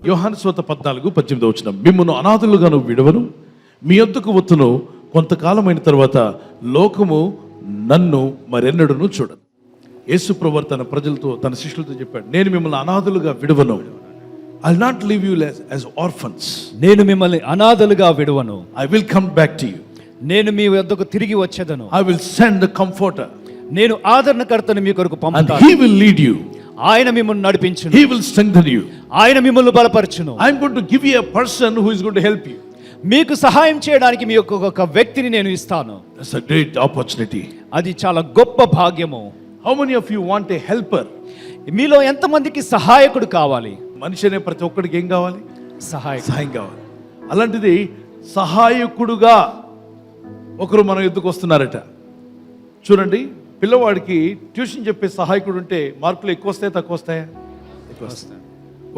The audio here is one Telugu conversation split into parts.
యోహాను సువార్త 14:18 మిమ్మును అనాథులుగాను విడవను, మీ యొద్దకు వత్తును, కొంతకాలమైన తర్వాత లోకము నన్ను మరెన్నడూను చూడదు. యేసు ప్రభువు తన ప్రజలతో, తన శిష్యులతో చెప్పాడు, నేను మిమ్మల్ని అనాథులుగా విడవను. I will not leave you as orphans. నేను మిమ్మల్ని అనాథలుగా విడవను. I will come back to you. నేను మీ వద్దకు తిరిగి వచ్చేదను. I will send the comforter. నేను ఆదరణకర్తను మీ కొరకు and పంపుతాను. he will lead you. ఆయన మిమ్మల్ని నడిపించును. He will strengthen you. ఆయన మిమ్మల్ని బలపరచును. I am going to give you a person who is going to help you. మీకు సహాయం చేయడానికి మీ ఒక వ్యక్తిని నేను ఇస్తాను. That's a great opportunity. అది చాలా గొప్ప భాగ్యము. How many of you want a helper? మీలో ఎంతమందికి సహాయకుడు కావాలి? మనిషి అనే ప్రతి ఒక్కడికి ఏం కావాలి? సహాయం కావాలి. అలాంటిది సహాయకుడుగా ఒకరు మన ఎద్దుకు వస్తున్నారట. చూడండి, పిల్లవాడికి ట్యూషన్ చెప్పే సహాయకుడు ఉంటే మార్కులు ఎక్కువ వస్తాయా తక్కువ వస్తాయా? ఎక్కువ వస్తాయి.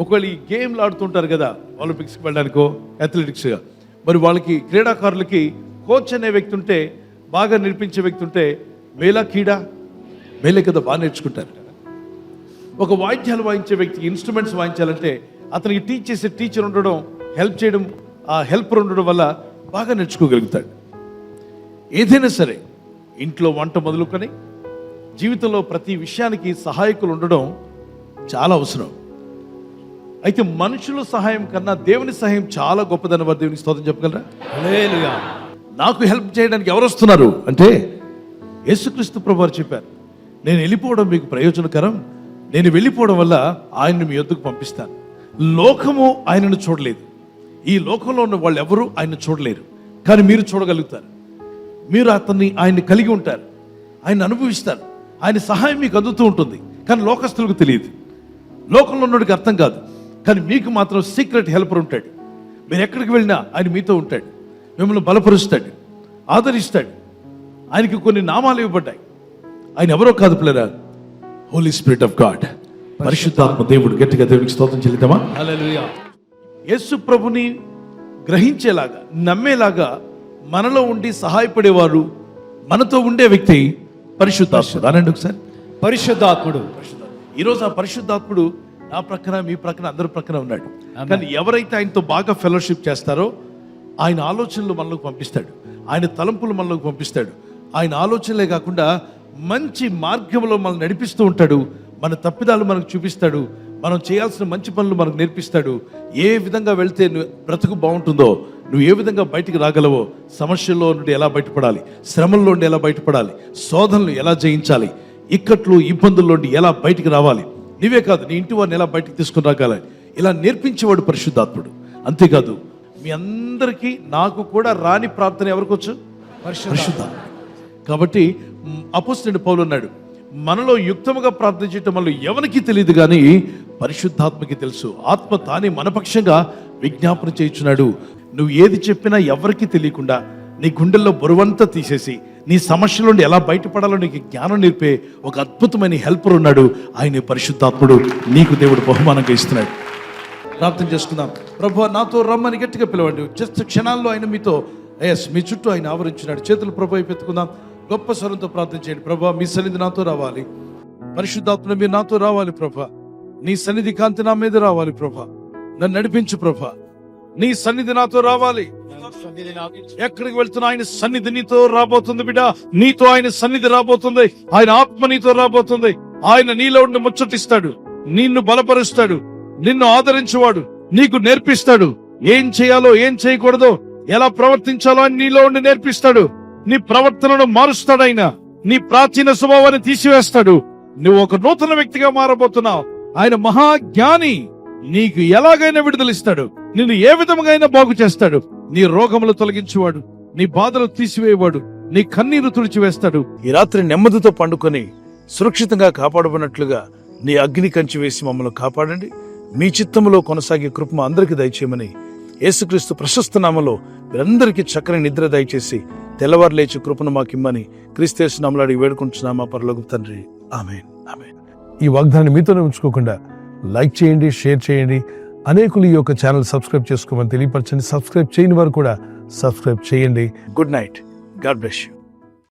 ఒకవేళ ఈ గేమ్లు ఆడుతుంటారు కదా, ఒలింపిక్స్కి వెళ్ళడానికో అథ్లెటిక్స్గా, మరి వాళ్ళకి క్రీడాకారులకి కోచ్ అనే వ్యక్తి ఉంటే, బాగా నేర్పించే వ్యక్తి ఉంటే మేలా కీడా మేలే కదా, బాగా నేర్చుకుంటారు. ఒక వాయిద్యాలు వాయించే వ్యక్తికి ఇన్స్ట్రుమెంట్స్ వాయించాలంటే అతనికి టీచ్ చేసే టీచర్ ఉండడం, హెల్ప్ చేయడం, ఆ హెల్పర్ ఉండడం వల్ల బాగా నేర్చుకోగలుగుతాడు. ఏదైనా సరే, ఇంట్లో వంట మొదలుకొని జీవితంలో ప్రతి విషయానికి సహాయకులు ఉండడం చాలా అవసరం. అయితే మనుషుల సహాయం కన్నా దేవుని సహాయం చాలా గొప్పదని వారు దేవునికి స్తోత్రం చెప్పగలరా? హల్లెలూయా. నాకు హెల్ప్ చేయడానికి ఎవరు వస్తున్నారు అంటే యేసుక్రీస్తు ప్రభువారు చెప్పారు, నేను వెళ్ళిపోవడం మీకు ప్రయోజనకరం, నేను వెళ్ళిపోవడం వల్ల ఆయన్ని మీ యొద్దకు పంపిస్తాను. లోకము ఆయనను చూడలేదు, ఈ లోకంలో ఉన్న వాళ్ళు ఎవరు ఆయన చూడలేరు, కానీ మీరు చూడగలుగుతారు. మీరు ఆయన్ని కలిగి ఉంటారు, ఆయన అనుభవిస్తారు, ఆయన సహాయం మీకు అందుతూ ఉంటుంది. కానీ లోకస్తులకు తెలియదు, లోకంలో ఉన్నోడికి అర్థం కాదు. కానీ మీకు మాత్రం సీక్రెట్ హెల్పర్ ఉంటాడు. మీరు ఎక్కడికి వెళ్ళినా ఆయన మీతో ఉంటాడు, మిమ్మల్ని బలపరుస్తాడు, ఆదరిస్తాడు. ఆయనకి కొన్ని నామాలు ఇవ్వబడ్డాయి. ఆయన ఎవరో కాదు పిల్లరా, హోలీ స్పిరిట్ ఆఫ్ గాడ్, పరిశుద్ధాత్మ దేవుడు. గట్టిగా దేవునికి స్తోత్రం చెల్లిద్దామా? హల్లెలూయా. యేసు ప్రభుని గ్రహించేలాగా, నమ్మేలాగా మనలో ఉండి సహాయపడేవారు, మనతో ఉండే వ్యక్తి పరిశుద్ధాత్ముడు. అనండి ఒకసారి, పరిశుద్ధాత్ముడు. ఈరోజు ఆ పరిశుద్ధాత్ముడు నా ప్రక్కన, మీ ప్రక్కన, అందరి ప్రక్కన ఉన్నాడు. కానీ ఎవరైతే ఆయనతో బాగా ఫెలోషిప్ చేస్తారో ఆయన ఆలోచనలు మనలోకి పంపిస్తాడు, ఆయన తలంపులు మనలోకి పంపిస్తాడు. ఆయన ఆలోచనలే కాకుండా మంచి మార్గంలో మనల్ని నడిపిస్తూ ఉంటాడు. మన తప్పిదాలు మనకు చూపిస్తాడు, మనం చేయాల్సిన మంచి పనులు మనకు నేర్పిస్తాడు. ఏ విధంగా వెళ్తే బ్రతుకు బాగుంటుందో, నువ్వు ఏ విధంగా బయటికి రాగలవో, సమస్యల్లో నుండి ఎలా బయటపడాలి, శ్రమల్లో నుండి ఎలా బయటపడాలి, శోధనలు ఎలా జయించాలి, ఇక్కట్లు ఇబ్బందుల్లో నుండి ఎలా బయటికి రావాలి, నీవే కాదు నీ ఇంటి వారిని ఎలా బయటికి తీసుకుని రాగాలి, ఇలా నేర్పించేవాడు పరిశుద్ధాత్ముడు. అంతేకాదు, మీ అందరికీ నాకు కూడా రాని ప్రార్థన ఎవరికి వచ్చు? పరిశుద్ధాత్ముడు. కాబట్టి అపోస్తలుడైన పౌలు అన్నాడు, మనలో యుక్తముగా ప్రార్థించటం వల్ల ఎవరికి తెలియదు కానీ పరిశుద్ధాత్మకి తెలుసు. ఆత్మ తానే మనపక్షంగా విజ్ఞాపన చేయించున్నాడు. నువ్వు ఏది చెప్పినా ఎవరికి తెలియకుండా నీ గుండెల్లో బరువంతా తీసేసి నీ సమస్యల నుండి ఎలా బయటపడాలో నీకు జ్ఞానం నేర్పే ఒక అద్భుతమైన హెల్పర్ ఉన్నాడు. ఆయన పరిశుద్ధాత్ముడు. నీకు దేవుడు బహుమానంగా ఇస్తున్నాడు. ప్రార్థన చేసుకుందాం. ప్రభువా, నాతో రమ్మని గట్టిగా పిలవండి. జస్ట్ క్షణాల్లో ఆయన మీతో, మీ చుట్టూ ఆయన ఆవరించున్నాడు. చేతులు ప్రభు వైపు ఎత్తుకుందాం. గొప్ప స్వరంతో ప్రార్థన చేయండి. ప్రభా, మీ సన్నిధి నాతో రావాలి. పరిశుద్ధాత్మ మీరు నాతో రావాలి ప్రభా. నీ సన్నిధి కాంతి నా మీద రావాలి ప్రభా. నన్ను నడిపించు ప్రభా. నీ సన్నిధి నాతో రావాలి. ఎక్కడికి వెళ్తున్నా ఆయన సన్నిధి నీతో రాబోతుంది బిడ్డ. నీతో ఆయన సన్నిధి రాబోతుంది. ఆయన ఆత్మ నీతో రాబోతుంది. ఆయన నీలో ఉండి ముచ్చటిస్తాడు, నిన్ను బలపరుస్తాడు, నిన్ను ఆదరించేవాడు, నీకు నేర్పిస్తాడు. ఏం చేయాలో ఏం చేయకూడదో, ఎలా ప్రవర్తించాలో అని నీలో ఉండి నేర్పిస్తాడు. నీ ప్రవర్తనను మారుస్తాడు. ఆయన నీ ప్రాచీన స్వభావాన్ని తీసివేస్తాడు. నువ్వు ఒక నూతన వ్యక్తిగా మారబోతున్నావు. ఆయన మహాజ్ఞాని. నీకు ఎలాగైనా విడుదలిస్తాడు, నిన్ను ఏ విధంగా అయినా బాగు చేస్తాడు. నీ రోగములు తొలగించేవాడు, నీ బాధలు తీసివేయవాడు, నీ కన్నీరు తుడిచివేస్తాడు. ఈ రాత్రి నెమ్మదితో పండుకొని సురక్షితంగా కాపాడబడినట్లుగా నీ అగ్ని కంచి వేసి మమ్మల్ని కాపాడండి. మీ చిత్తములో కొనసాగే కృప అందరికీ దయచేయమని యేసుక్రీస్తు ప్రశస్త నామములో మీరందరికీ చక్కని నిద్ర దయచేసి తెల్లవారు లేచి కృపను మాకిమ్మని క్రీస్తు యేసు నామములో అడిగి వేడుకుంటున్నామా పరలోకపు తండ్రి. ఆమేన్, ఆమేన్. ఈ వాగ్దానాన్ని మీతోనే ఉంచుకోకుండా లైక్ చేయండి, షేర్ చేయండి. అనేకులు ఈ యొక్క ఛానల్ సబ్స్క్రైబ్ చేసుకోమని తెలియపరచండి. సబ్స్క్రైబ్ చేయని వారు కూడా సబ్స్క్రైబ్ చేయండి. Good night. God bless you.